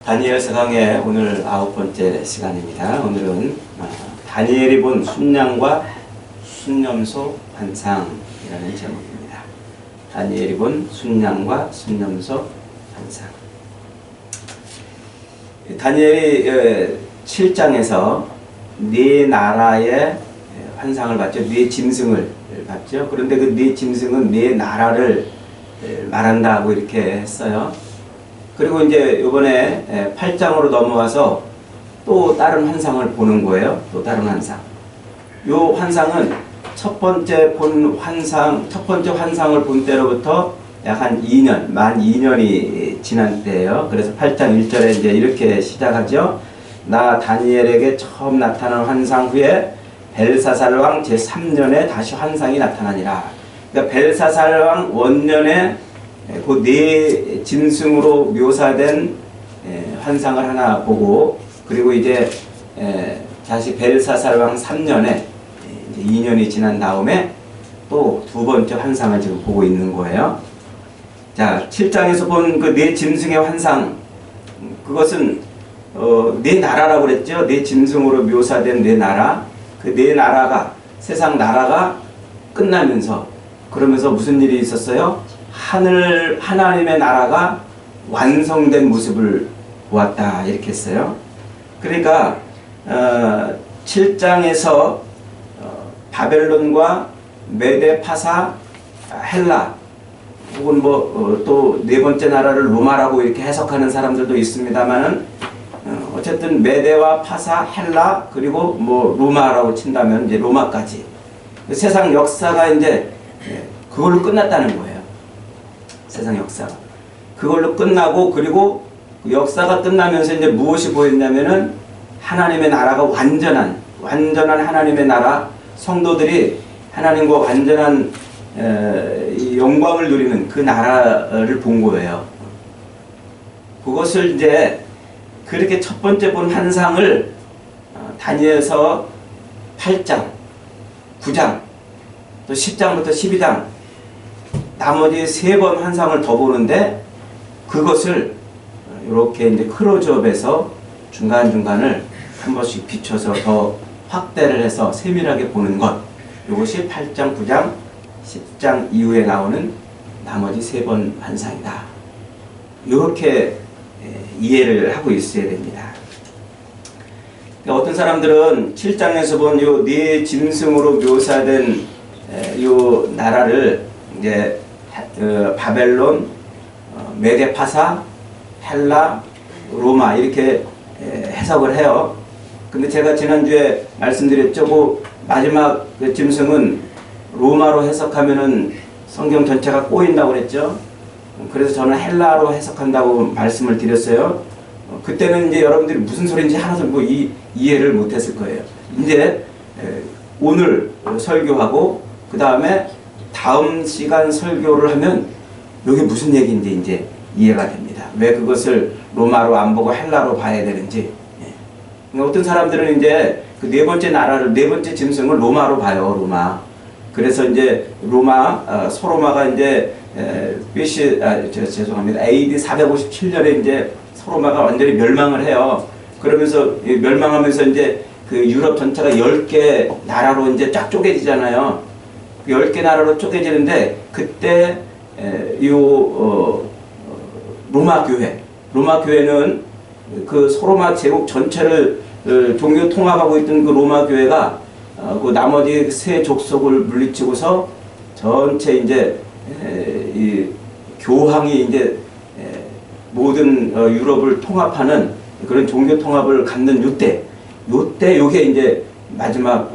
다니엘 4강의 오늘 9번째 시간입니다. 오늘은 다니엘이 본 순양과 순념소 환상이라는 제목입니다. 다니엘이 본 순양과 순념소 환상. 다니엘이 7장에서 네 나라의 환상을 봤죠. 네 짐승을 봤죠. 그런데 그 네 짐승은 네 나라를 말한다고 이렇게 했어요. 그리고 이제 이번에 8장으로 넘어와서 또 다른 환상을 보는 거예요. 또 다른 환상. 요 환상은 첫 번째 환상을 본 때로부터 약 한 2년, 만 2년이 지난 때예요. 그래서 8장 1절에 이제 이렇게 시작하죠. 나 다니엘에게 처음 나타난 환상 후에 벨사살 왕 제3년에 다시 환상이 나타나니라. 그러니까 벨사살 왕 원년에 그 네 짐승으로 묘사된 환상을 하나 보고, 그리고 이제 다시 벨사살 왕 3년에 2년이 지난 다음에 또 두 번째 환상을 지금 보고 있는 거예요. 자, 7장에서 본 그 네 짐승의 환상, 그것은 네 나라라고 그랬죠. 네 짐승으로 묘사된 네 나라, 그 네 나라가, 세상 나라가 끝나면서, 그러면서 무슨 일이 있었어요? 하나님의 나라가 완성된 모습을 보았다, 이렇게 했어요. 그러니까 7장에서 바벨론과 메데, 파사, 헬라, 혹은 또 네 번째 나라를 로마라고 이렇게 해석하는 사람들도 있습니다만은, 어쨌든 메데와 파사, 헬라, 그리고 로마라고 친다면 이제 로마까지 세상 역사가 이제 그걸로 끝났다는 거예요. 세상 역사가 그걸로 끝나고, 그리고 그 역사가 끝나면서 이제 무엇이 보였냐면은 하나님의 나라가 완전한 하나님의 나라, 성도들이 하나님과 완전한 영광을 누리는 그 나라를 본 거예요. 그것을 이제 그렇게 첫 번째 본 환상을 다니엘서 8장, 9장, 또 10장부터 12장 나머지 3번 환상을 더 보는데, 그것을 이렇게 이제 클로즈업해서 중간중간을 한 번씩 비춰서 더 확대를 해서 세밀하게 보는 것, 이것이 8장, 9장, 10장 이후에 나오는 나머지 3번 환상이다. 이렇게 이해를 하고 있어야 됩니다. 그러니까 어떤 사람들은 7장에서 본 요 네 짐승으로 묘사된 요 나라를 이제 바벨론, 메데파사, 헬라, 로마 이렇게 해석을 해요. 근데 제가 지난주에 말씀드렸죠. 그 마지막 그 짐승은 로마로 해석하면은 성경 전체가 꼬인다고 그랬죠. 그래서 저는 헬라로 해석한다고 말씀을 드렸어요. 그때는 이제 여러분들이 무슨 소리인지 하나도 이해를 못했을 거예요. 이제 오늘 설교하고 그 다음에 다음 시간 설교를 하면 이게 무슨 얘기인지 이제 이해가 됩니다. 왜 그것을 로마로 안 보고 헬라로 봐야 되는지. 그러니까 어떤 사람들은 이제 그 네 번째 나라를, 네 번째 짐승을 로마로 봐요. 로마. 그래서 이제 소로마가 이제 죄송합니다. AD 457년에 이제 소로마가 완전히 멸망을 해요. 그러면서 멸망하면서 이제 그 유럽 전체가 10개 나라로 이제 쫙 쪼개지잖아요. 10개 나라로 쪼개지는데, 그때 로마 교회는 그 소로마 제국 전체를 종교 통합하고 있던 그 로마 교회가 그 나머지 세 족속을 물리치고서 전체 이제 이 교황이 이제 모든 유럽을 통합하는 그런 종교 통합을 갖는 요때 요게 이제 마지막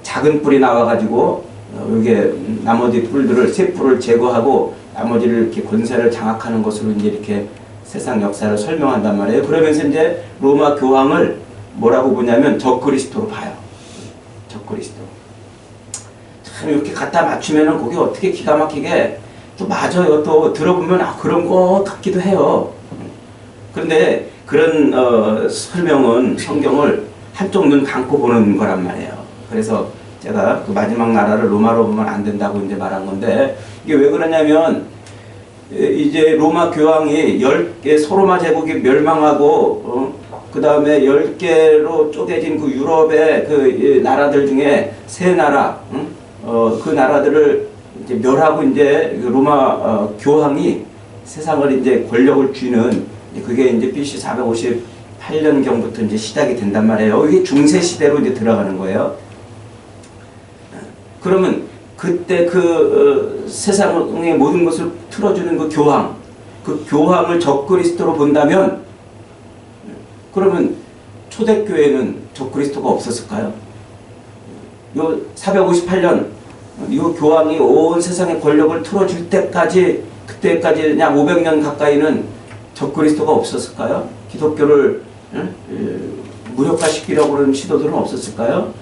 작은 뿔이 나와가지고 이게 나머지 뿔들을, 세 뿔을 제거하고 나머지를 이렇게 권세를 장악하는 것으로 이제 이렇게 세상 역사를 설명한단 말이에요. 그러면서 이제 로마 교황을 뭐라고 보냐면 적그리스도로 봐요. 적그리스도. 참 이렇게 갖다 맞추면은 그게 어떻게 기가 막히게 또 맞아요. 또 들어보면 그런 거 같기도 해요. 그런데 그런 설명은 성경을 한쪽 눈 감고 보는 거란 말이에요. 그래서 제가 그 마지막 나라를 로마로 보면 안 된다고 이제 말한 건데, 이게 왜 그러냐면 이제 로마 교황이 10개 소로마 제국이 멸망하고 그 다음에 10개로 쪼개진 그 유럽의 그 나라들 중에 세 나라 그 나라들을 이제 멸하고 이제 로마 교황이 세상을 이제 권력을 쥐는 그게 이제 BC 458년경부터 이제 시작이 된단 말이에요. 이게 중세 시대로 이제 들어가는 거예요. 그러면 그때 그 세상의 모든 것을 틀어주는 그 교황을 적그리스도로 본다면 그러면 초대교회는 적그리스도가 없었을까요? 요 458년 이 교황이 온 세상의 권력을 틀어줄 때까지 그때까지 약 500년 가까이는 적그리스도가 없었을까요? 기독교를 무력화시키려고 하는 시도들은 없었을까요?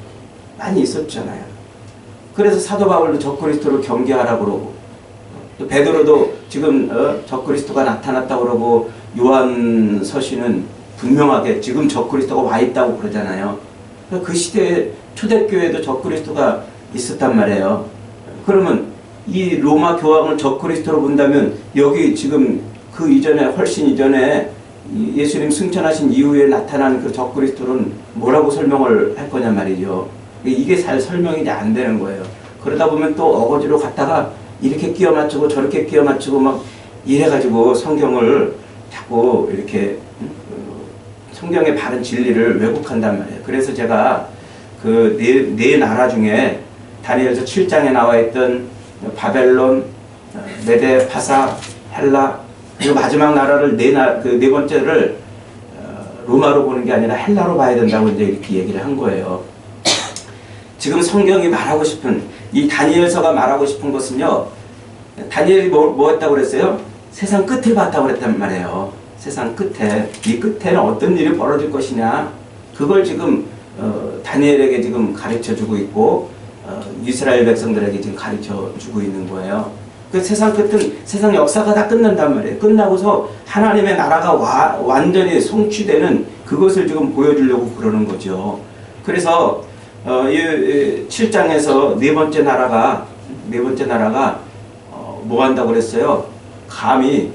많이 있었잖아요. 그래서 사도 바울도 적그리스도를 경계하라고 그러고 또 베드로도 지금 적그리스도가 나타났다고 그러고 요한 서신은 분명하게 지금 적그리스도가 와 있다고 그러잖아요. 그 시대에 초대교회도 적그리스도가 있었단 말이에요. 그러면 이 로마 교황을 적그리스도로 본다면 여기 지금 그 이전에 훨씬 이전에 예수님 승천하신 이후에 나타난 그 적그리스도는 뭐라고 설명을 할 거냐 말이죠. 이게 잘 설명이 안 되는 거예요. 그러다 보면 또 어거지로 갔다가 이렇게 끼워 맞추고 저렇게 끼워 맞추고 막 이래가지고 성경을 자꾸 이렇게 성경의 바른 진리를 왜곡한단 말이에요. 그래서 제가 그 네 나라 중에 다니엘서 7장에 나와 있던 바벨론, 메데, 파사, 헬라 그리고 마지막 나라를 네 번째를 로마로 보는 게 아니라 헬라로 봐야 된다고 이제 이렇게 얘기를 한 거예요. 지금 성경이 말하고 싶은 이 다니엘서가 말하고 싶은 것은요. 다니엘이 뭐 했다고 그랬어요? 세상 끝을 봤다고 그랬단 말이에요. 세상 끝에 이 끝에는 어떤 일이 벌어질 것이냐 그걸 지금 다니엘에게 지금 가르쳐주고 있고 이스라엘 백성들에게 지금 가르쳐주고 있는 거예요. 그 세상 끝은 세상 역사가 다 끝난단 말이에요. 끝나고서 하나님의 나라가 완전히 성취되는 그것을 지금 보여주려고 그러는 거죠. 그래서 이 7장에서 네 번째 나라가 뭐 한다고 그랬어요? 감히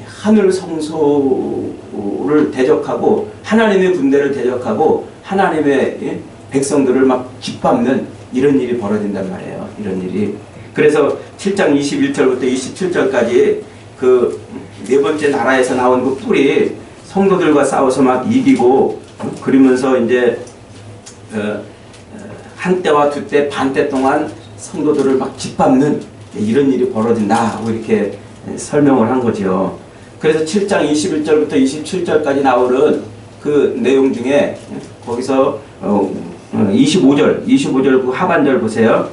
하늘 성소를 대적하고 하나님의 군대를 대적하고 하나님의 백성들을 막 짓밟는 이런 일이 벌어진단 말이에요. 이런 일이. 그래서 7장 21절부터 27절까지 그 네 번째 나라에서 나온 그 뿔이 성도들과 싸워서 막 이기고 그러면서 이제 한때와 두때 반때 동안 성도들을 막 짓밟는 이런 일이 벌어진다 하고 이렇게 설명을 한 거죠. 그래서 7장 21절부터 27절까지 나오는 그 내용 중에 거기서 25절 그 하반절 보세요.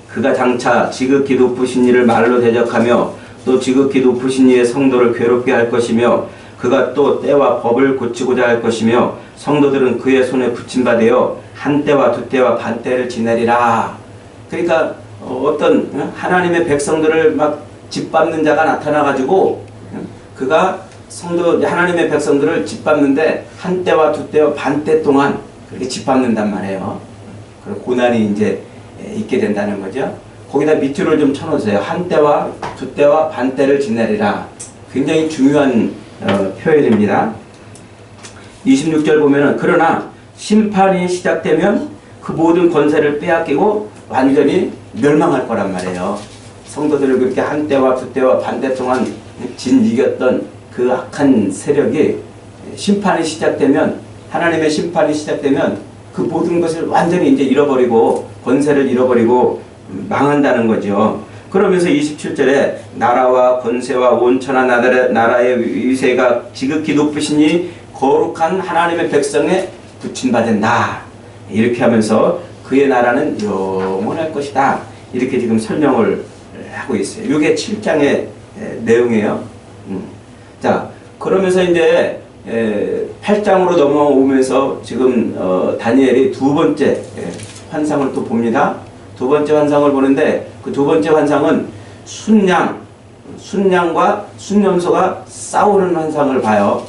그가 장차 지극히 높으신 이를 말로 대적하며 또 지극히 높으신 이의 성도를 괴롭게 할 것이며 그가 또 때와 법을 고치고자 할 것이며 성도들은 그의 손에 붙임받아 한 때와 두 때와 반 때를 지내리라. 그러니까 어떤 하나님의 백성들을 막 짓밟는 자가 나타나가지고 그가 하나님의 백성들을 짓밟는데 한 때와 두 때와 반 때 동안 그렇게 짓밟는단 말이에요. 그리고 고난이 이제 있게 된다는 거죠. 거기다 밑줄을 좀 쳐놓으세요. 한 때와 두 때와 반 때를 지내리라. 굉장히 중요한 표현입니다. 26절 보면은 그러나 심판이 시작되면 그 모든 권세를 빼앗기고 완전히 멸망할 거란 말이에요. 성도들을 그렇게 한 때와 두 때와 반 때 동안 이겼던 그 악한 세력이 심판이 시작되면 하나님의 심판이 시작되면 그 모든 것을 완전히 이제 잃어버리고 권세를 잃어버리고 망한다는 거죠. 그러면서 27절에 나라와 권세와 온천한 나라의 위세가 지극히 높으시니 거룩한 하나님의 백성에 붙임받은다. 이렇게 하면서 그의 나라는 영원할 것이다. 이렇게 지금 설명을 하고 있어요. 이게 7장의 내용이에요. 자, 그러면서 이제 8장으로 넘어오면서 지금 다니엘이 두 번째 환상을 또 봅니다. 두 번째 환상을 보는데 그 두 번째 환상은 순양과 순염소가 싸우는 환상을 봐요.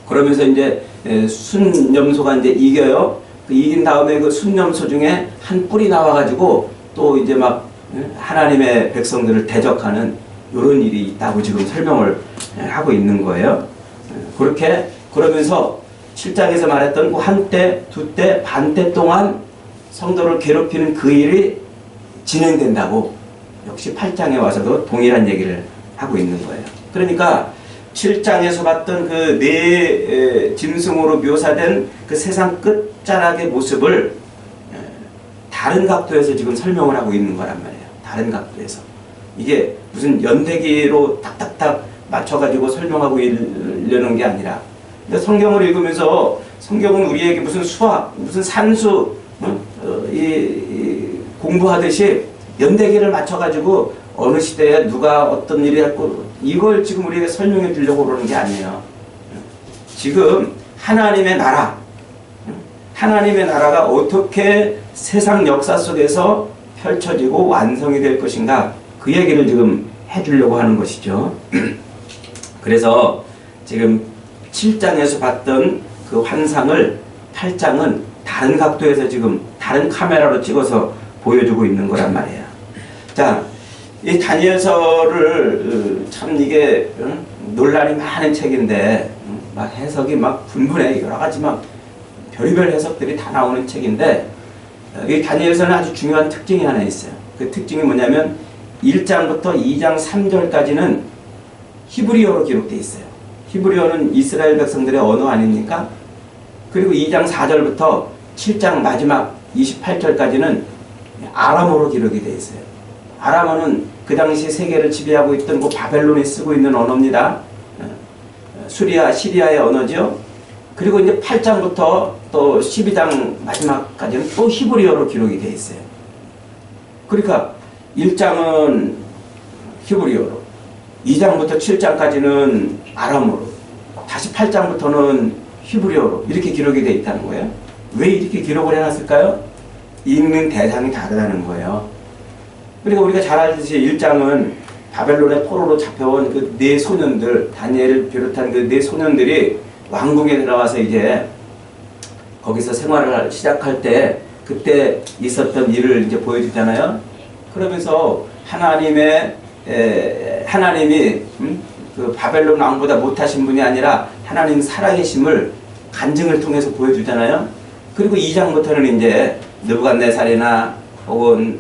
그러면서 이제 순염소가 이제 이겨요. 그 이긴 다음에 그 순염소 중에 한 뿔이 나와가지고 또 이제 막 하나님의 백성들을 대적하는 이런 일이 있다고 지금 설명을 하고 있는 거예요. 그렇게 그러면서 7장에서 말했던 그 한때, 두때, 반때 동안 성도를 괴롭히는 그 일이 진행된다고 역시 8장에 와서도 동일한 얘기를 하고 있는 거예요. 그러니까 7장에서 봤던 그 네 짐승으로 묘사된 그 세상 끝자락의 모습을 다른 각도에서 지금 설명을 하고 있는 거란 말이에요. 다른 각도에서. 이게 무슨 연대기로 탁탁탁 맞춰가지고 설명하고 이러는 게 아니라, 근데 성경을 읽으면서 성경은 우리에게 무슨 수학, 무슨 산수 공부하듯이 연대기를 맞춰가지고 어느 시대에 누가 어떤 일을 했고 이걸 지금 우리에게 설명해 주려고 그러는 게 아니에요. 지금 하나님의 나라, 하나님의 나라가 어떻게 세상 역사 속에서 펼쳐지고 완성이 될 것인가, 그 얘기를 지금 해주려고 하는 것이죠. 그래서 지금 7장에서 봤던 그 환상을 8장은 다른 각도에서 지금 다른 카메라로 찍어서 보여주고 있는 거란 말이에요. 자, 이 다니엘서를 참 이게 논란이 많은 책인데 막 해석이 막 분분해. 여러 가지 막 별의별 해석들이 다 나오는 책인데, 이 다니엘서는 아주 중요한 특징이 하나 있어요. 그 특징이 뭐냐면 1장부터 2장 3절까지는 히브리어로 기록되어 있어요. 히브리어는 이스라엘 백성들의 언어 아닙니까? 그리고 2장 4절부터 7장 마지막 28절까지는 아람어로 기록이 되어 있어요. 아람어는 그 당시 세계를 지배하고 있던 그 바벨론이 쓰고 있는 언어입니다. 수리아, 시리아의 언어죠. 그리고 이제 8장부터 또 12장 마지막까지는 또 히브리어로 기록이 되어 있어요. 그러니까 1장은 히브리어로, 2장부터 7장까지는 아람어로, 다시 8장부터는 히브리어로 이렇게 기록이 되어 있다는 거예요. 왜 이렇게 기록을 해놨을까요? 읽는 대상이 다르다는 거예요. 그러니까 우리가 잘 알듯이 1장은 바벨론의 포로로 잡혀온 그 네 소년들, 다니엘을 비롯한 그 네 소년들이 왕궁에 들어와서 이제 거기서 생활을 시작할 때 그때 있었던 일을 이제 보여주잖아요. 그러면서 하나님이 그 바벨론 왕보다 못하신 분이 아니라 하나님 살아계심을 간증을 통해서 보여주잖아요. 그리고 2장부터는 이제 느부갓네살이나 혹은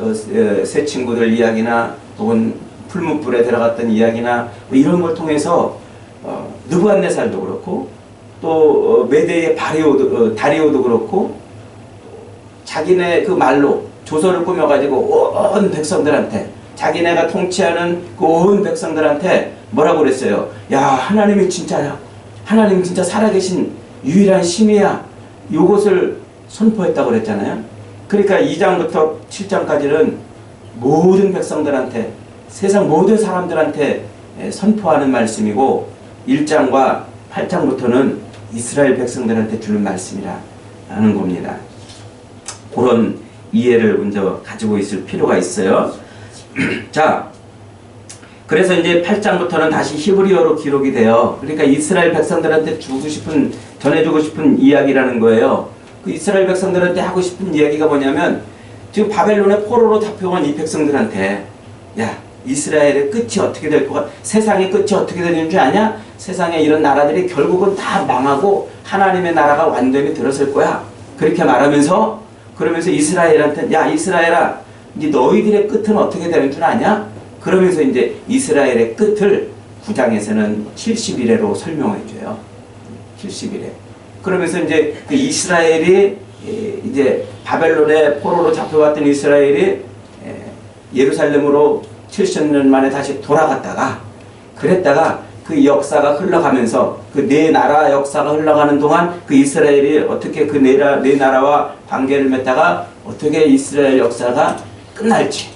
새 친구들 이야기나 혹은 풀무불에 들어갔던 이야기나 뭐 이런 걸 통해서 느부갓네살도 그렇고 또 메대의 다리오도 그렇고 자기네 그 말로 조서를 꾸며가지고 온 백성들한테, 자기네가 통치하는 그 온 백성들한테 뭐라고 그랬어요? 야, 하나님이 진짜야. 하나님 진짜 살아계신 유일한 신이야. 요것을 선포했다고 그랬잖아요. 그러니까 2장부터 7장까지는 모든 백성들한테, 세상 모든 사람들한테 선포하는 말씀이고, 1장과 8장부터는 이스라엘 백성들한테 주는 말씀이라는 겁니다. 그런 이해를 먼저 가지고 있을 필요가 있어요. 자, 그래서 이제 8장부터는 다시 히브리어로 기록이 돼요. 그러니까 이스라엘 백성들한테 전해주고 싶은 이야기라는 거예요. 그 이스라엘 백성들한테 하고 싶은 이야기가 뭐냐면, 지금 바벨론의 포로로 잡혀온 이 백성들한테, 야, 이스라엘의 끝이 어떻게 될 거야? 세상의 끝이 어떻게 되는 줄 아냐? 세상에 이런 나라들이 결국은 다 망하고 하나님의 나라가 완전히 들어설 거야. 그렇게 말하면서, 그러면서 이스라엘한테, 야, 이스라엘아, 이제 너희들의 끝은 어떻게 되는 줄 아냐? 그러면서 이제 이스라엘의 끝을 9장에서는 70일에로 설명해줘요. 70일에. 그러면서 이제 그 이스라엘이 이제 바벨론의 포로로 잡혀왔던 이스라엘이 예루살렘으로 70년 만에 다시 돌아갔다가, 그랬다가 그 역사가 흘러가면서 그 네 나라 역사가 흘러가는 동안 그 이스라엘이 어떻게 그 네 나라와 관계를 맺다가 어떻게 이스라엘 역사가 끝날지,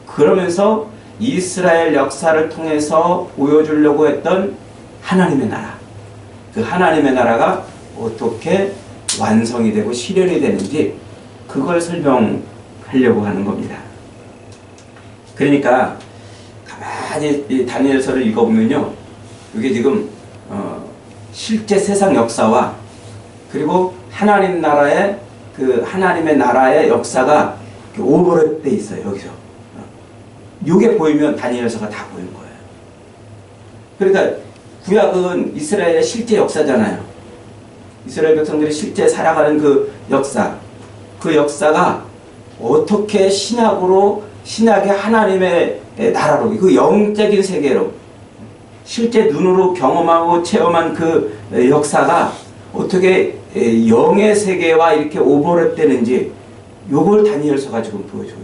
그러면서 이스라엘 역사를 통해서 보여주려고 했던 하나님의 나라, 그 하나님의 나라가 어떻게 완성이 되고 실현이 되는지 그걸 설명하려고 하는 겁니다. 그러니까 가만히 이 다니엘서를 읽어보면요, 이게 지금 실제 세상 역사와 그리고 하나님 나라의 그 하나님의 나라의 역사가 오버랩돼 있어요. 여기서 이게 보이면 다니엘서가 다 보이는 거예요. 그러니까 구약은 이스라엘의 실제 역사잖아요. 이스라엘 백성들이 실제 살아가는 그 역사, 그 역사가 어떻게 신약의 하나님의 나라로, 그 영적인 세계로 실제 눈으로 경험하고 체험한 그 역사가 어떻게 영의 세계와 이렇게 오버랩되는지 요걸 다니엘서가 지금 보여주고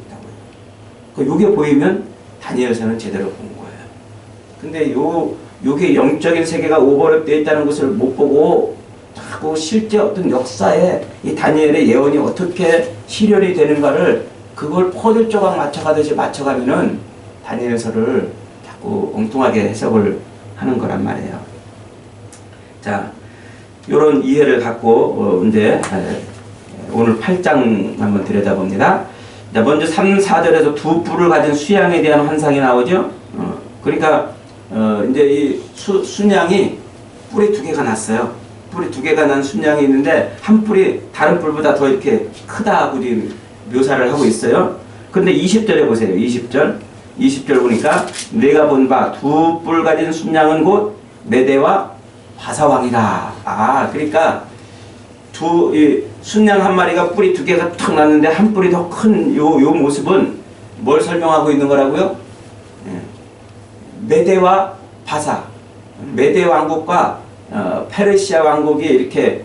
있다고요. 요게 보이면 다니엘서는 제대로 본 거예요. 근데 요게 영적인 세계가 오버랩되어 있다는 것을 못 보고 자꾸 실제 어떤 역사에 이 다니엘의 예언이 어떻게 실현이 되는가를 그걸 퍼즐 조각 맞춰가듯이 맞춰가면은 다니엘서를 자꾸 엉뚱하게 해석을 하는 거란 말이에요. 자, 요런 이해를 갖고 이제 오늘 8장 한번 들여다봅니다. 자, 먼저 3, 4절에서 두 뿔을 가진 수양에 대한 환상이 나오죠. 그러니까 이제 이 순양이 뿔이 두 개가 났어요. 뿔이 두 개가 난 순양이 있는데 한 뿔이 다른 뿔보다 더 이렇게 크다고 묘사를 하고 있어요. 근데 20절에 보세요. 20절 보니까 내가 본 바 두 뿔 가진 순양은 곧 메대와 바사왕이라. 그러니까 이 순양 한 마리가 뿔이 두 개가 탁 났는데 한 뿔이 더 큰 요 모습은 뭘 설명하고 있는 거라고요? 메대와 바사, 메대 왕국과 페르시아 왕국이 이렇게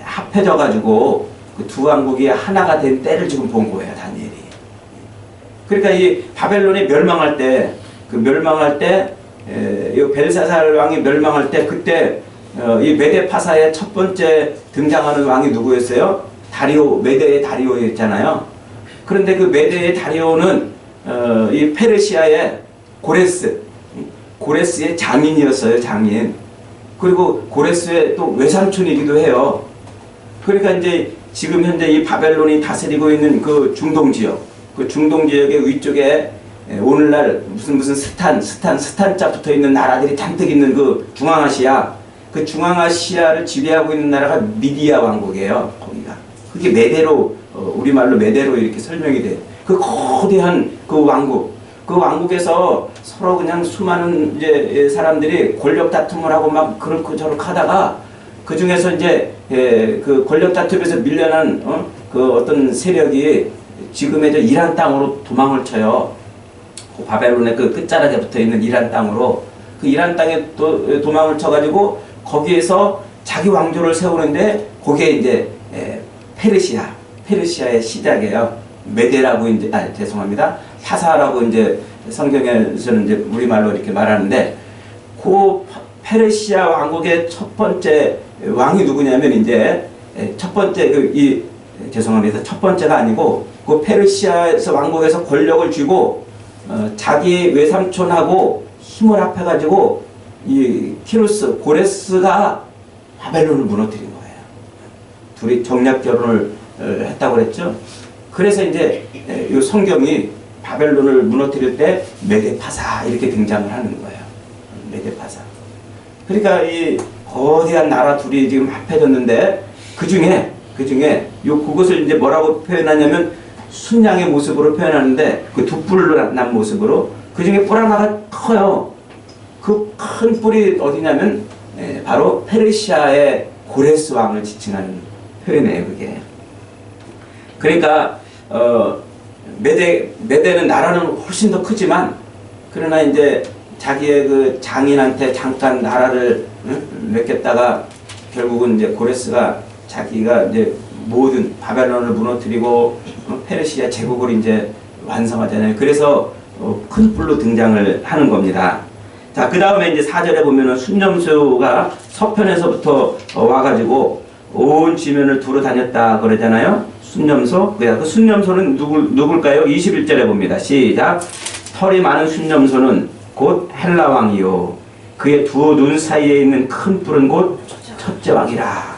합해져 가지고 그 두 왕국이 하나가 된 때를 지금 본 거예요, 다니엘이. 그러니까 이 바벨론이 멸망할 때, 이 벨사살 왕이 멸망할 때 그때 이 메데 파사의 첫 번째 등장하는 왕이 누구였어요? 다리오, 메데의 다리오였잖아요. 그런데 그 메데의 다리오는 이 페르시아의 고레스의 장인이었어요, 장인. 그리고 고레스의 또 외삼촌이기도 해요. 그러니까 이제 지금 현재 이 바벨론이 다스리고 있는 그 중동 지역, 그 중동 지역의 위쪽에 오늘날 무슨 스탄자 붙어 있는 나라들이 잔뜩 있는 그 중앙아시아, 그 중앙아시아를 지배하고 있는 나라가 미디아 왕국이에요. 거기가. 그게 메대로, 우리말로 메대로 이렇게 설명이 돼. 그 거대한 그 왕국. 그 왕국에서 서로 그냥 수많은 이제 사람들이 권력 다툼을 하고 막 그렇고 저렇게 하다가 그 중에서 이제 그 권력 다툼에서 밀려난 그 어떤 세력이 지금의 저 이란 땅으로 도망을 쳐요. 그 바벨론의 그 끝자락에 붙어 있는 이란 땅으로. 그 이란 땅에 도망을 쳐가지고 거기에서 자기 왕조를 세우는데 그게 이제 페르시아의 시작이에요. 메데라고 이제 죄송합니다. 파사라고 이제 성경에서는 이제 우리말로 이렇게 말하는데 그 페르시아 왕국의 첫 번째 왕이 누구냐면 이제 첫 번째 죄송합니다. 첫 번째가 아니고 그 페르시아에서 왕국에서 권력을 쥐고 자기 외삼촌하고 힘을 합해가지고 이 키루스 고레스가 바벨론을 무너뜨린 거예요. 둘이 정략 결혼을 했다고 그랬죠. 그래서 이제 이 성경이 바벨론을 무너뜨릴 때 메데파사 이렇게 등장을 하는 거예요. 메데파사. 그러니까 이 거대한 나라 둘이 지금 합해졌는데 그 중에 그것을 이제 뭐라고 표현하냐면 순양의 모습으로 표현하는데 그 두 뿔로 난 모습으로 그 중에 뿔 하나가 커요. 그 큰 뿔이 어디냐면 바로 페르시아의 고레스 왕을 지칭하는 표현이에요. 그게. 그러니까 메데는 나라는 훨씬 더 크지만 그러나 이제 자기의 그 장인한테 잠깐 나라를 맡겼다가 결국은 이제 고레스가 자기가 이제 모든 바벨론을 무너뜨리고 페르시아 제국을 이제 완성하잖아요. 그래서 큰 뿔로 등장을 하는 겁니다. 자, 그 다음에 이제 4절에 보면은 순념소가 서편에서부터 와가지고 온 지면을 두루 다녔다 그러잖아요. 순념소. 그 순념소는 누굴까요? 21절에 봅니다. 시작. 털이 많은 순념소는 곧 헬라 왕이요. 그의 두 눈 사이에 있는 큰 뿔은 곧 첫째 왕이라.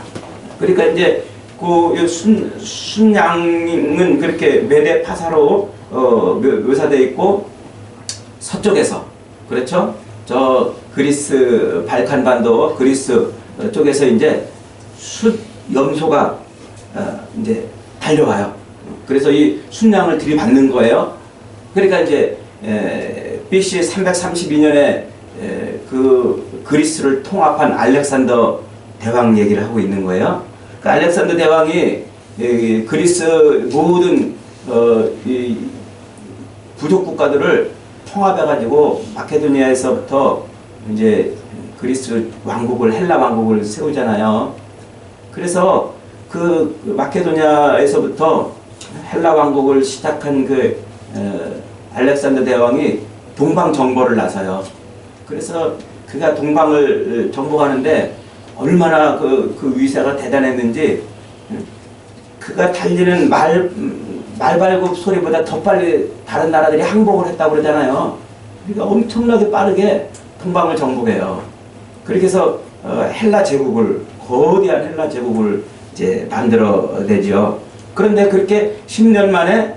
그러니까 이제 그 순양은 그렇게 메데 파사로 묘사되어 있고 서쪽에서 그렇죠? 저 그리스 발칸반도 그리스 쪽에서 이제 숫염소가 이제 달려와요. 그래서 이 순양을 들이받는 거예요. 그러니까 이제 BC 332년에 그 그리스를 통합한 알렉산더 대왕 얘기를 하고 있는 거예요. 그 알렉산더 대왕이 그리스 모든 이 부족 국가들을 통합해가지고 마케도니아에서부터 이제 그리스 왕국을 헬라 왕국을 세우잖아요. 그래서 그 마케도니아에서부터 헬라 왕국을 시작한 그 알렉산더 대왕이 동방 정벌을 나서요. 그래서 그가 동방을 정복하는데 얼마나 그 위세가 대단했는지 그가 달리는 말발굽 소리보다 더 빨리 다른 나라들이 항복을 했다고 그러잖아요. 그러니까 엄청나게 빠르게 동방을 정복해요. 그렇게 해서 헬라 제국을 거대한 헬라 제국을 이제 만들어내죠. 그런데 그렇게 10년 만에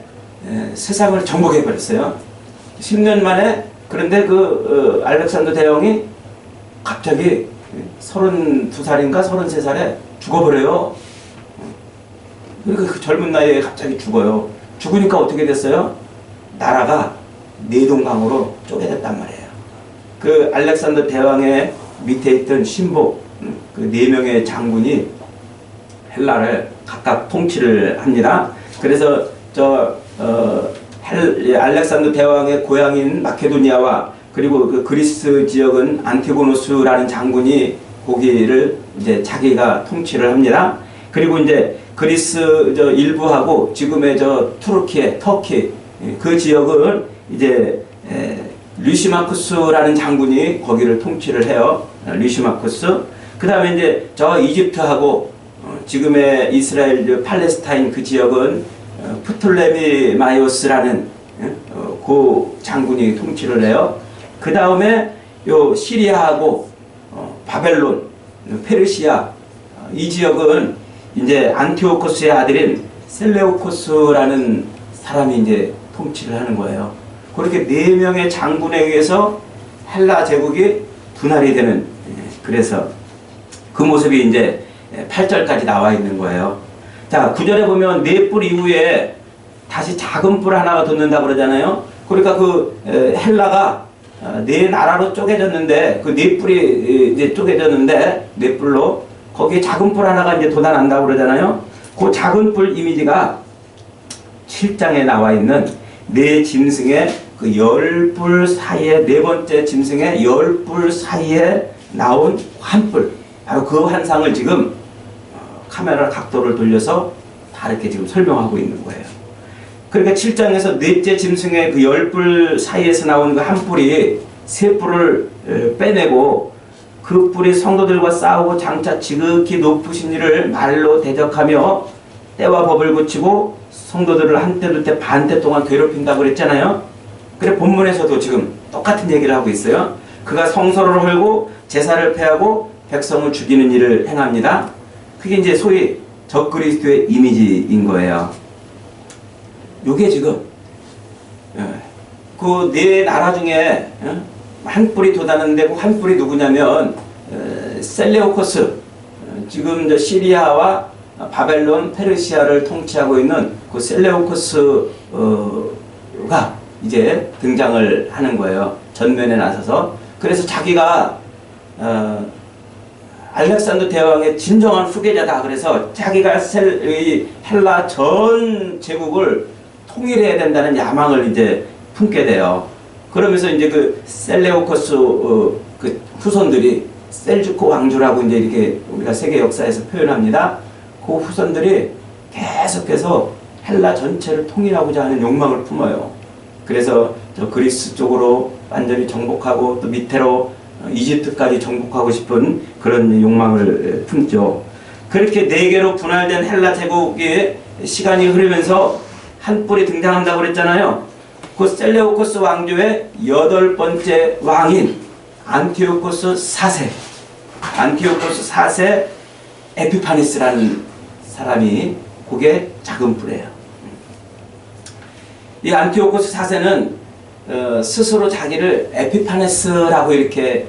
세상을 정복해 버렸어요. 10년 만에. 그런데 그 알렉산더 대왕이 갑자기 32살인가 33살에 죽어버려요. 그러니까 그 젊은 나이에 갑자기 죽어요. 죽으니까 어떻게 됐어요? 나라가 내동강으로 쪼개졌단 말이에요. 그 알렉산더 대왕의 밑에 있던 신복 그 4명의 장군이 헬라를 각각 통치를 합니다. 그래서 알렉산더 대왕의 고향인 마케도니아와 그리고 그 그리스 지역은 안티고노스라는 장군이 거기를 이제 자기가 통치를 합니다. 그리고 이제 그리스 일부하고 지금의 터키 그 지역은 이제 류시마쿠스라는 장군이 거기를 통치를 해요. 류시마쿠스. 그 다음에 이제 이집트하고 지금의 이스라엘 팔레스타인 그 지역은 프톨레미마이오스라는 그 장군이 통치를 해요. 그 다음에 요 시리아하고 바벨론, 페르시아 이 지역은 이제 안티오코스의 아들인 셀레우코스라는 사람이 이제 통치를 하는 거예요. 그렇게 4명의 장군에 의해서 헬라 제국이 분할이 되는, 그래서 그 모습이 이제 8절까지 나와 있는 거예요. 자, 9절에 보면 4뿔 이후에 다시 작은 뿔 하나가 돋는다고 그러잖아요. 그러니까 그 헬라가 4나라로 쪼개졌는데 그 4뿔이 이제 쪼개졌는데 4뿔로 거기에 작은 뿔 하나가 이제 돋아난다고 그러잖아요. 그 작은 뿔 이미지가 7장에 나와 있는 4짐승의 그 10뿔 사이에 4번째 짐승의 10뿔 사이에 나온 한 뿔, 바로 그 환상을 지금 카메라 각도를 돌려서 다 이렇게 지금 설명하고 있는 거예요. 그러니까 7장에서 넷째 짐승의 그 10뿔 사이에서 나온 그 한 뿔이 3뿔을 빼내고 그 뿔이 성도들과 싸우고 장차 지극히 높으신 이를 말로 대적하며 때와 법을 고치고 성도들을 한때 두때 반때 동안 괴롭힌다고 그랬잖아요. 그래 본문에서도 지금 똑같은 얘기를 하고 있어요. 그가 성소를 헐고 제사를 폐하고 백성을 죽이는 일을 행합니다. 그게 이제 소위 적그리스도의 이미지인 거예요. 요게 지금 그 4나라 중에 한 뿔이 돋았는데 그 한 뿔이 누구냐면 셀레우코스, 지금 시리아와 바벨론, 페르시아를 통치하고 있는 그 셀레우코스가 이제 등장을 하는 거예요. 전면에 나서서. 그래서 자기가 알렉산더 대왕의 진정한 후계자다. 그래서 자기가 헬라 전 제국을 통일해야 된다는 야망을 이제 품게 돼요. 그러면서 이제 그 셀레우코스 그 후손들이 셀주크 왕조라고 이제 이렇게 우리가 세계 역사에서 표현합니다. 그 후손들이 계속해서 헬라 전체를 통일하고자 하는 욕망을 품어요. 그래서 저 그리스 쪽으로 완전히 정복하고 또 밑으로 이집트까지 정복하고 싶은 그런 욕망을 품죠. 그렇게 4개로 분할된 헬라 제국의 시간이 흐르면서 한 뿔이 등장한다고 그랬잖아요. 그 셀레우코스 왕조의 8번째 왕인 안티오코스 4세, 안티오코스 4세 에피파네스라는 사람이 그게 작은 뿔이에요. 이 안티오코스 4세는 스스로 자기를 에피파네스라고 이렇게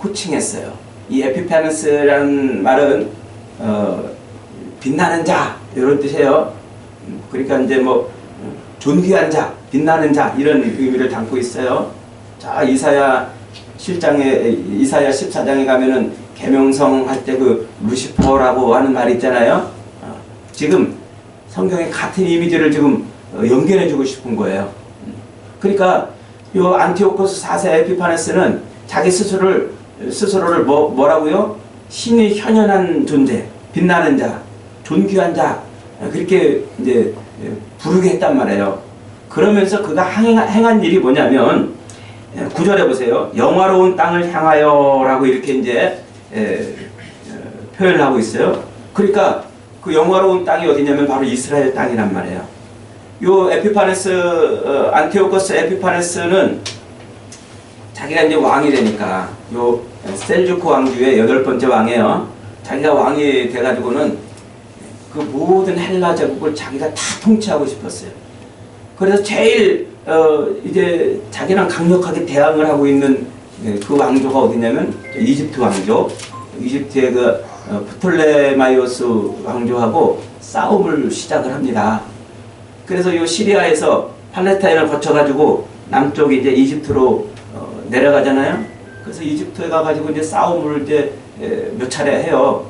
호칭했어요. 이 에피파네스라는 말은 빛나는 자 이런 뜻이에요. 그러니까 이제 뭐 존귀한 자, 빛나는 자 이런 의미를 담고 있어요. 자, 이사야 실장에 이사야 14장에 가면은 계명성 할 때 그 루시퍼라고 하는 말이 있잖아요. 지금 성경의 같은 이미지를 지금 연결해주고 싶은 거예요. 그러니까 요 안티오코스 4세 에피파네스는 자기 스스로를 뭐라고요? 신이 현현한 존재, 빛나는 자, 존귀한 자, 그렇게 이제 부르게 했단 말이에요. 그러면서 그가 행한 일이 뭐냐면 9절에 보세요. 영화로운 땅을 향하여라고 이렇게 이제 표현을 하고 있어요. 그러니까 그 영화로운 땅이 어디냐면 바로 이스라엘 땅이란 말이에요. 요 에피파네스 안티오코스 에피파네스는 자기가 이제 왕이 되니까 요 셀주크 왕조의 8번째 왕이에요. 자기가 왕이 돼가지고는 그 모든 헬라 제국을 자기가 다 통치하고 싶었어요. 그래서 제일 이제 자기랑 강력하게 대항을 하고 있는 그 왕조가 어디냐면 이집트 왕조. 이집트의 그 프톨레마이오스 왕조하고 싸움을 시작을 합니다. 그래서 이 시리아에서 팔레스타인을 거쳐가지고 남쪽 이제 이집트로 내려가잖아요. 그래서 이집트에 가가지고 이제 싸움을 이제 몇 차례 해요.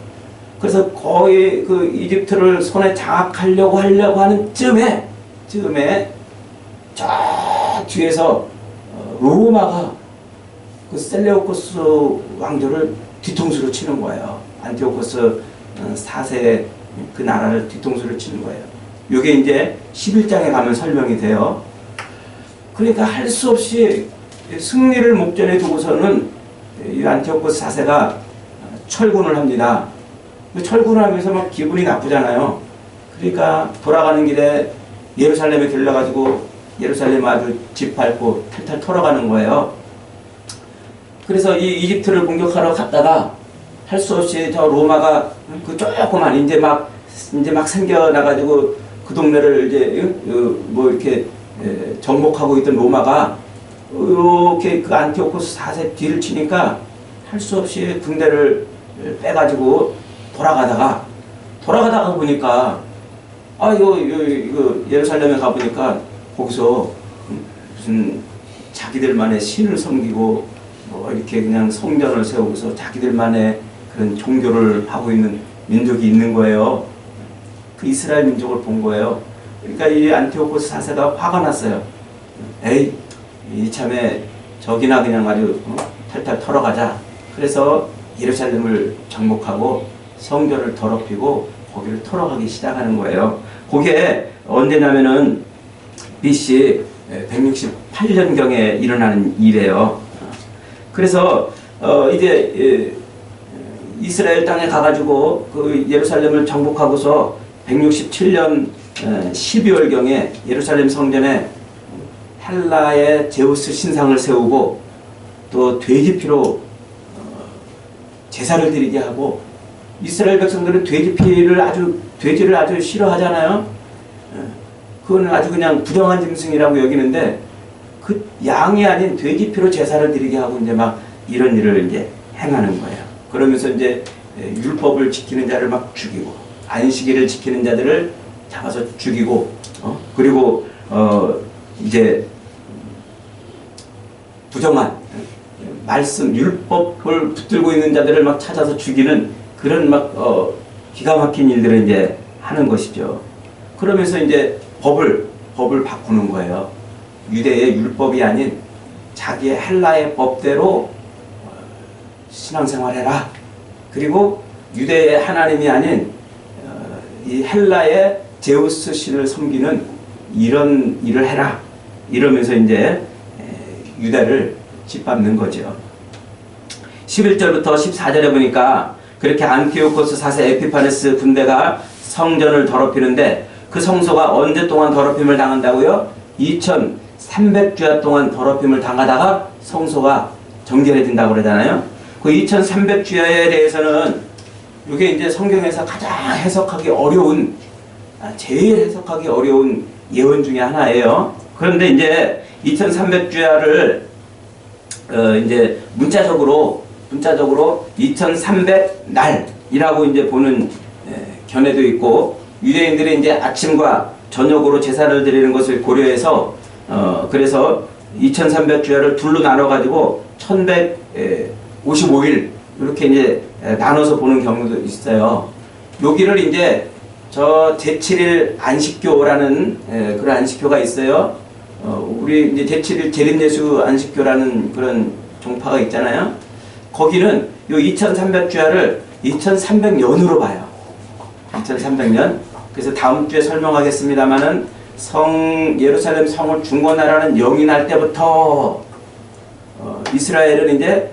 그래서 거의 그 이집트를 손에 장악하려고 하는 쯤에 저 뒤에서 로마가 그 셀레우코스 왕조를 뒤통수로 치는 거예요. 안티오코스 4세 그 나라를 뒤통수로 치는 거예요. 이게 이제 11장에 가면 설명이 돼요. 그러니까 할 수 없이 승리를 목전에 두고서는 이 안티오코스 4세가 철군을 합니다. 철군을 하면서 막 기분이 나쁘잖아요. 그러니까 돌아가는 길에 예루살렘에 들러가지고 예루살렘 아주 짓밟고 탈탈 털어가는 거예요. 그래서 이 이집트를 공격하러 갔다가 할 수 없이 저 로마가 그 조그만 이제 막 생겨나가지고 그 동네를 이제 뭐 이렇게 정복하고 있던 로마가 이렇게 그 안티오코스 4세 뒤를 치니까 할 수 없이 군대를 빼가지고 돌아가다가 보니까 이거 예루살렘에 가보니까 거기서 무슨 자기들만의 신을 섬기고 뭐 이렇게 그냥 성전을 세우고서 자기들만의 그런 종교를 하고 있는 민족이 있는 거예요. 그 이스라엘 민족을 본 거예요. 그러니까 이 안티오코스 4세가 화가 났어요. 에이, 이참에 저기나 그냥 아주 탈탈 털어가자. 그래서 예루살렘을 정복하고 성전을 더럽히고 거기를 털어가기 시작하는 거예요. 그게 언제냐면은 BC 168년경에 일어나는 일이에요. 그래서 이제 이스라엘 땅에 가가지고 그 예루살렘을 정복하고서 167년 12월경에 예루살렘 성전에 헬라의 제우스 신상을 세우고 또 돼지피로 제사를 드리게 하고, 이스라엘 백성들은 돼지를 아주 싫어하잖아요. 그거는 아주 그냥 부정한 짐승이라고 여기는데 그 양이 아닌 돼지피로 제사를 드리게 하고 이제 막 이런 일을 이제 행하는 거예요. 그러면서 이제 율법을 지키는 자를 막 죽이고 안식일을 지키는 자들을 잡아서 죽이고 그리고 이제 부정한 말씀 율법을 붙들고 있는 자들을 막 찾아서 죽이는 그런 막 기가 막힌 일들을 이제 하는 것이죠. 그러면서 이제 법을 바꾸는 거예요. 유대의 율법이 아닌 자기의 헬라의 법대로 신앙생활해라. 그리고 유대의 하나님이 아닌 이 헬라의 제우스 신을 섬기는 이런 일을 해라. 이러면서 이제 유대를 짓밟는 거죠. 11절부터 14절에 보니까 그렇게 안티오코스 4세 에피파네스 군대가 성전을 더럽히는데 그 성소가 언제 동안 더럽힘을 당한다고요? 2300주야 동안 더럽힘을 당하다가 성소가 정결해진다고 그러잖아요. 그 2300주야에 대해서는 이게 이제 성경에서 가장 해석하기 어려운, 제일 해석하기 어려운 예언 중에 하나예요. 그런데 이제 2300주야를 이제 문자적으로 2300날이라고 이제 보는 견해도 있고, 유대인들이 이제 아침과 저녁으로 제사를 드리는 것을 고려해서 그래서 2300주야를 둘로 나눠가지고 1155일 이렇게 이제 나눠서 보는 경우도 있어요. 여기를 이제 저 제7일 안식교라는 그런 안식교가 있어요. 우리 이제 제7일 재림예수 안식교라는 그런 종파가 있잖아요. 거기는 요 2300주야를 2300년으로 봐요. 2300년. 그래서 다음 주에 설명하겠습니다만은 예루살렘 성을 중건하라는 영이 날 때부터 이스라엘은 이제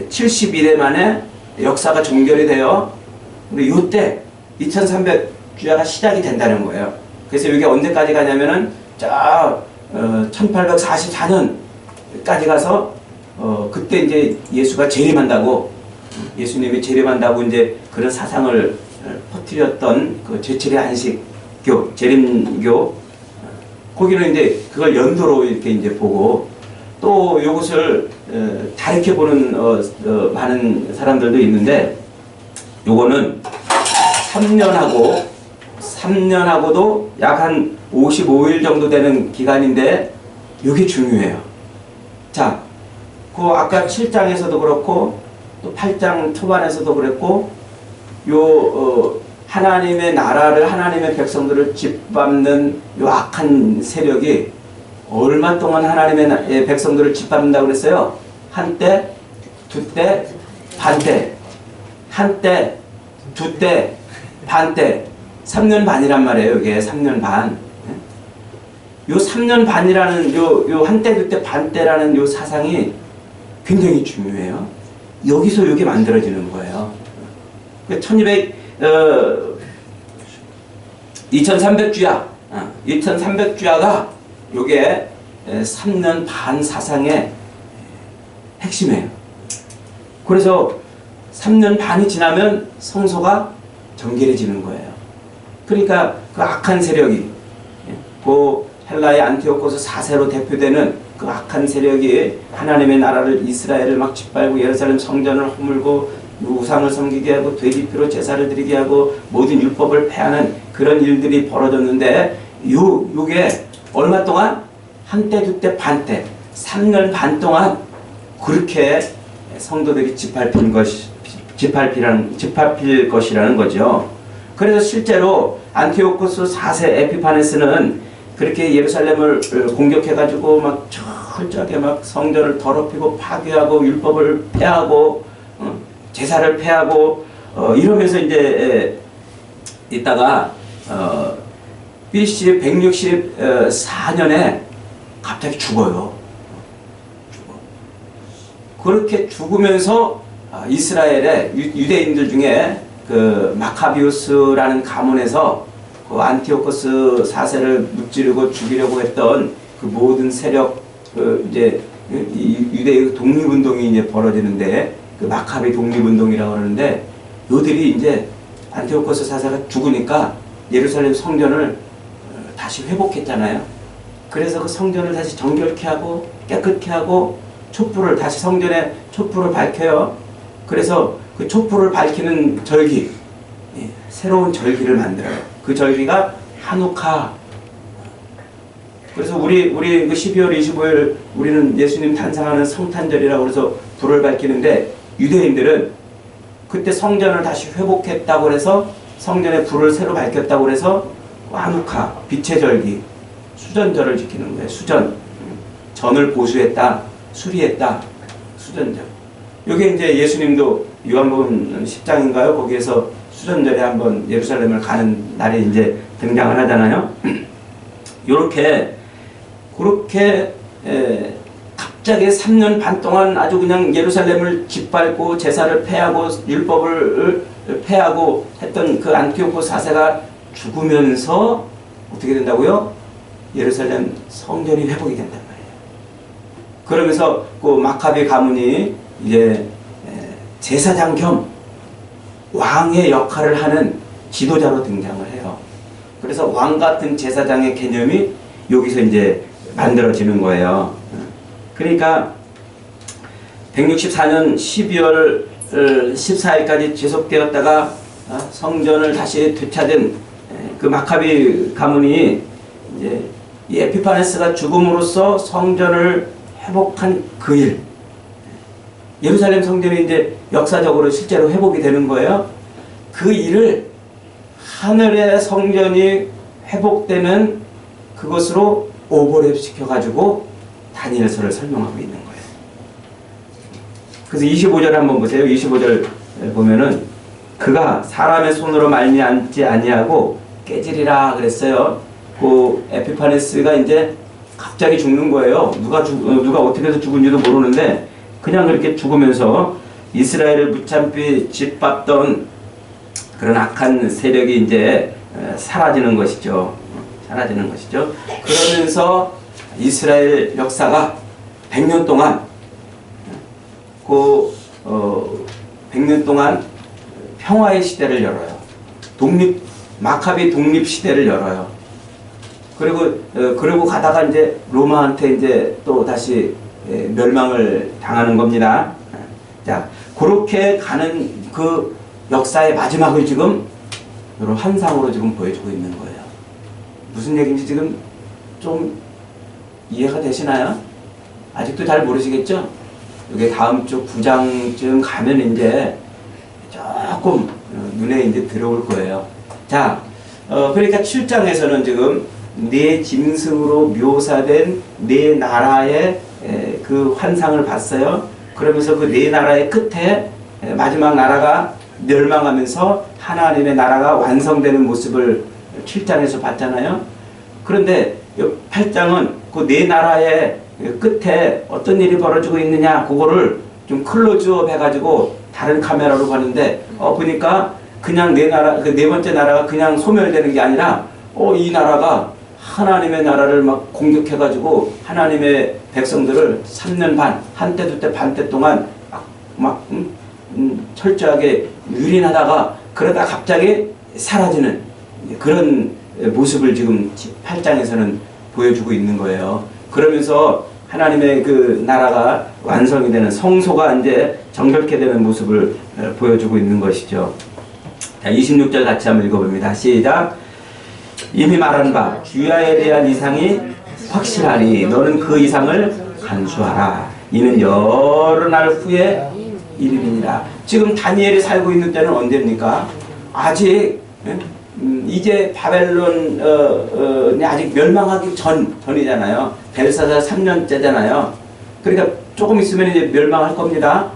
70일에 만에 역사가 종결이 돼요. 근데 요때 2300주야가 시작이 된다는 거예요. 그래서 이게 언제까지 가냐면은 1844년까지 가서 그때 이제 예수가 재림한다고, 예수님이 재림한다고 이제 그런 사상을 퍼뜨렸던 그 제7의 안식교, 재림교, 거기는 이제 그걸 연도로 이렇게 이제 보고, 또 이것을 다르게 보는 많은 사람들도 있는데, 요거는 3년하고도 약 한 55일 정도 되는 기간인데, 이게 중요해요. 자, 그 아까 7장에서도 그렇고, 또 8장 초반에서도 그랬고, 하나님의 나라를, 하나님의 백성들을 짓밟는 요 악한 세력이 얼마 동안 하나님의 백성들을 짓밟는다고 그랬어요? 한때, 두때, 반때. 한때, 두때, 반때. 3년 반이란 말이에요. 이게 3년 반. 요 3년 반이라는 요 한때, 두때, 반때라는 요 사상이 굉장히 중요해요. 여기서 이게 만들어지는 거예요. 2300주야, 2300주야가 요게 3년 반 사상의 핵심이에요. 그래서 3년 반이 지나면 성소가 정결해지는 거예요. 그러니까 그 악한 세력이, 그 헬라의 안티오코스 4세로 대표되는 그 악한 세력이 하나님의 나라를, 이스라엘을 막 짓밟고 예루살렘 성전을 허물고 우상을 섬기게 하고 돼지피로 제사를 드리게 하고 모든 율법을 폐하는 그런 일들이 벌어졌는데, 요게 얼마 동안? 한때, 두때, 반때, 3년 반 동안 그렇게 성도들이 짓밟힐 것이라는 거죠. 그래서 실제로 안티오코스 4세 에피파네스는 그렇게 예루살렘을 공격해가지고 막 철저하게 막 성전을 더럽히고 파괴하고 율법을 폐하고 제사를 폐하고 이러면서 이제 있다가 BC 164년에 갑자기 죽어요. 그렇게 죽으면서 이스라엘의 유대인들 중에 그 마카비우스라는 가문에서 그 안티오코스 4세를 무찌르고 죽이려고 했던 그 모든 세력, 이제 유대의 독립운동이 이제 벌어지는데, 그 마카비 독립운동이라고 하는데, 요들이 이제 안티오코스 4세가 죽으니까 예루살렘 성전을 다시 회복했잖아요. 그래서 그 성전을 다시 정결케 하고 깨끗게 하고 다시 성전에 촛불을 밝혀요. 그래서 그 촛불을 밝히는 절기, 새로운 절기를 만들어요. 그 절기가 하누카. 그래서 우리 그 12월 25일 우리는 예수님 탄생하는 성탄절이라고 해서 불을 밝히는데, 유대인들은 그때 성전을 다시 회복했다고 해서 성전에 불을 새로 밝혔다고 해서 하누카, 빛의 절기, 수전절을 지키는 거예요. 수전. 전을 보수했다, 수리했다, 수전절. 여기 이제 예수님도 요한복음 10장인가요? 거기에서 수전절에 한번 예루살렘을 가는 날이 이제 등장을 하잖아요. 그렇게 갑자기 3년 반 동안 아주 그냥 예루살렘을 짓밟고 제사를 폐하고 율법을 폐하고 했던 그 안티오코스 4세가 죽으면서 어떻게 된다고요? 예루살렘 성전이 회복이 된단 말이에요. 그러면서 그 마카비 가문이 이제 제사장 겸 왕의 역할을 하는 지도자로 등장을 해요. 그래서 왕 같은 제사장의 개념이 여기서 이제 만들어지는 거예요. 그러니까 164년 12월 14일까지 지속되었다가 성전을 다시 되찾은 그 마카비 가문이 이제 이 에피파네스가 죽음으로써 성전을 회복한 그 일, 예루살렘 성전이 이제 역사적으로 실제로 회복이 되는 거예요. 그 일을 하늘의 성전이 회복되는 그것으로 오버랩 시켜가지고 다니엘서를 설명하고 있는 거예요. 그래서 25절 한번 보세요. 25절 보면은 그가 사람의 손으로 말미암지 아니하고 깨지리라 그랬어요. 그 에피파네스가 이제 갑자기 죽는 거예요. 누가 어떻게 해서 죽은지도 모르는데 그냥 그렇게 죽으면서 이스라엘을 무참히 짓밟던 그런 악한 세력이 이제 사라지는 것이죠. 사라지는 것이죠. 그러면서 이스라엘 역사가 100년 동안 100년 동안 평화의 시대를 열어요. 마카비 독립 시대를 열어요. 그리고 가다가 이제 로마한테 이제 또 다시 멸망을 당하는 겁니다. 자, 그렇게 가는 그 역사의 마지막을 지금 이런 환상으로 지금 보여주고 있는 거예요. 무슨 얘기인지 지금 좀 이해가 되시나요? 아직도 잘 모르시겠죠? 이게 다음 주 9장쯤 가면 이제 조금 눈에 이제 들어올 거예요. 자, 그러니까 7장에서는 지금 네 짐승으로 묘사된 네 나라의 그 환상을 봤어요. 그러면서 그 네 나라의 끝에 마지막 나라가 멸망하면서 하나님의 나라가 완성되는 모습을 7장에서 봤잖아요. 그런데 8장은 그 네 나라의 끝에 어떤 일이 벌어지고 있느냐 그거를 좀 클로즈업 해가지고 다른 카메라로 봤는데 보니까 그냥 네 나라 그 네 번째 나라가 그냥 소멸되는 게 아니라 이 나라가 하나님의 나라를 막 공격해가지고 하나님의 백성들을 3년 반, 한때 두때 반때 동안 철저하게 유린하다가 그러다 갑자기 사라지는 그런 모습을 지금 8장에서는 보여주고 있는 거예요. 그러면서 하나님의 그 나라가 완성이 되는 성소가 이제 정결케 되는 모습을 보여주고 있는 것이죠. 자, 26절 같이 한번 읽어봅니다. 시작. 이미 말한 바 주야에 대한 이상이 확실하니 너는 그 이상을 간수하라. 이는 여러 날 후에 일이니라. 지금 다니엘이 살고 있는 때는 언제입니까? 아직 이제 바벨론이 아직 멸망하기 전이잖아요. 벨사살 3년째잖아요. 그러니까 조금 있으면 이제 멸망할 겁니다.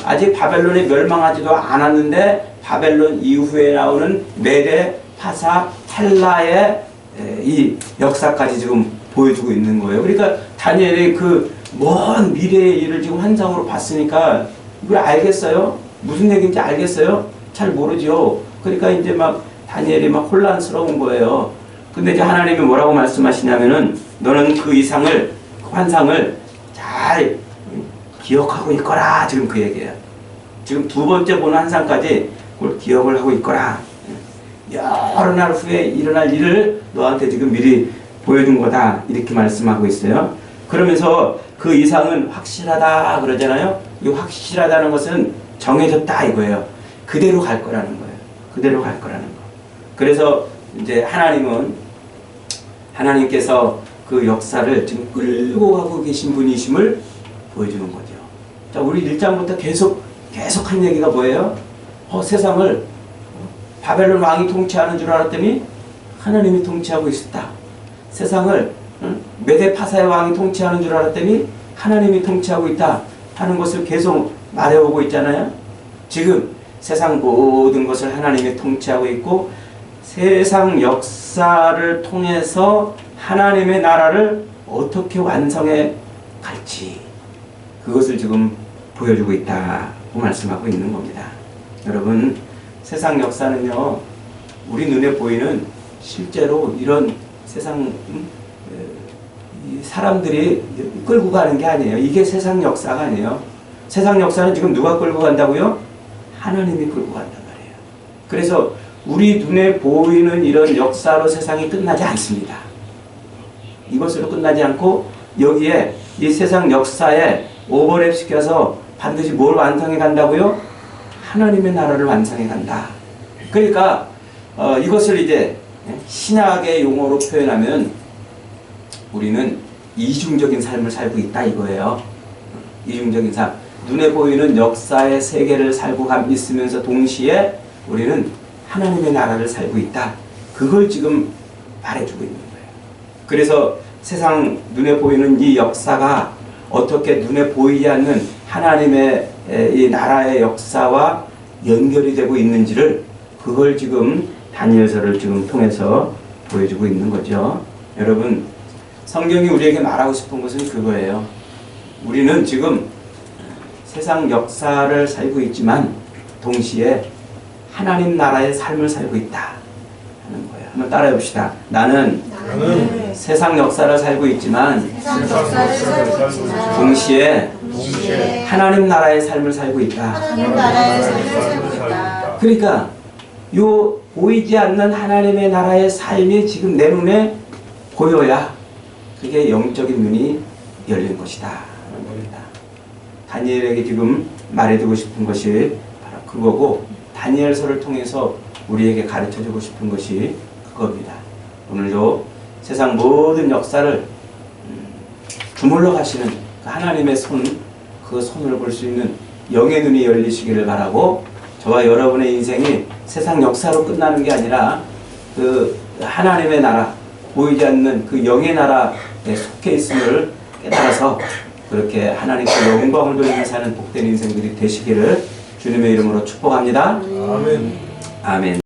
아직 바벨론이 멸망하지도 않았는데 바벨론 이후에 나오는 메대, 파사, 헬라의 이 역사까지 지금 보여주고 있는 거예요. 그러니까 다니엘이 그 먼 미래의 일을 지금 환상으로 봤으니까 이걸 알겠어요? 무슨 얘기인지 알겠어요? 잘 모르죠. 그러니까 이제 막 다니엘이 막 혼란스러운 거예요. 근데 이제 하나님이 뭐라고 말씀하시냐면은 너는 그 이상을, 그 환상을 잘 기억하고 있거라. 지금 그 얘기예요. 지금 두 번째 보는 환상까지 그걸 기억을 하고 있거라. 여러 날 후에 일어날 일을 너한테 지금 미리 보여준 거다. 이렇게 말씀하고 있어요. 그러면서 그 이상은 확실하다 그러잖아요. 이 확실하다는 것은 정해졌다 이거예요. 그대로 갈 거라는 거예요. 그대로 갈 거라는 거. 그래서 이제 하나님께서 그 역사를 지금 끌고 가고 계신 분이심을 보여주는 거죠. 자, 우리 1장부터 계속 한 얘기가 뭐예요? 세상을 바벨론 왕이 통치하는 줄 알았더니 하나님이 통치하고 있었다. 세상을 메데 파사의 왕이 통치하는 줄 알았더니 하나님이 통치하고 있다 하는 것을 계속 말해오고 있잖아요. 지금 세상 모든 것을 하나님이 통치하고 있고 세상 역사를 통해서 하나님의 나라를 어떻게 완성해 갈지 그것을 지금 보여주고 있다고 말씀하고 있는 겁니다. 여러분, 세상 역사는요, 우리 눈에 보이는 실제로 이런 세상 사람들이 끌고 가는 게 아니에요. 이게 세상 역사가 아니에요. 세상 역사는 지금 누가 끌고 간다고요? 하나님이 끌고 간단 말이에요. 그래서 우리 눈에 보이는 이런 역사로 세상이 끝나지 않습니다. 이것으로 끝나지 않고 여기에 이 세상 역사에 오버랩 시켜서 반드시 뭘 완성해 간다고요? 하나님의 나라를 완성해 간다. 그러니까 이것을 이제 신학의 용어로 표현하면 우리는 이중적인 삶을 살고 있다 이거예요. 이중적인 삶. 눈에 보이는 역사의 세계를 살고 있으면서 동시에 우리는 하나님의 나라를 살고 있다. 그걸 지금 말해주고 있는 거예요. 그래서 세상 눈에 보이는 이 역사가 어떻게 눈에 보이지 않는 하나님의 이 나라의 역사와 연결이 되고 있는지를 그걸 지금 다니엘서를 지금 통해서 보여주고 있는 거죠. 여러분, 성경이 우리에게 말하고 싶은 것은 그거예요. 우리는 지금 세상 역사를 살고 있지만 동시에 하나님 나라의 삶을 살고 있다 하는 거예요. 한번 따라해 봅시다. 나는 세상 역사를 살고 있지만 동시에 하나님 나라의 삶을 살고 있다. 그러니까 요 보이지 않는 하나님의 나라의 삶이 지금 내 눈에 보여야 그게 영적인 눈이 열린 것이다 하는 겁니다. 다니엘에게 지금 말해주고 싶은 것이 바로 그거고, 다니엘서를 통해서 우리에게 가르쳐주고 싶은 것이 그겁니다. 오늘도 세상 모든 역사를 주물러 가시는 그 하나님의 손, 그 손을 볼 수 있는 영의 눈이 열리시기를 바라고, 저와 여러분의 인생이 세상 역사로 끝나는 게 아니라 그 하나님의 나라, 보이지 않는 그 영의 나라에 속해 있음을 깨달아서 그렇게 하나님께 영광을 돌리며 사는 복된 인생들이 되시기를 주님의 이름으로 축복합니다. 아멘. 아멘.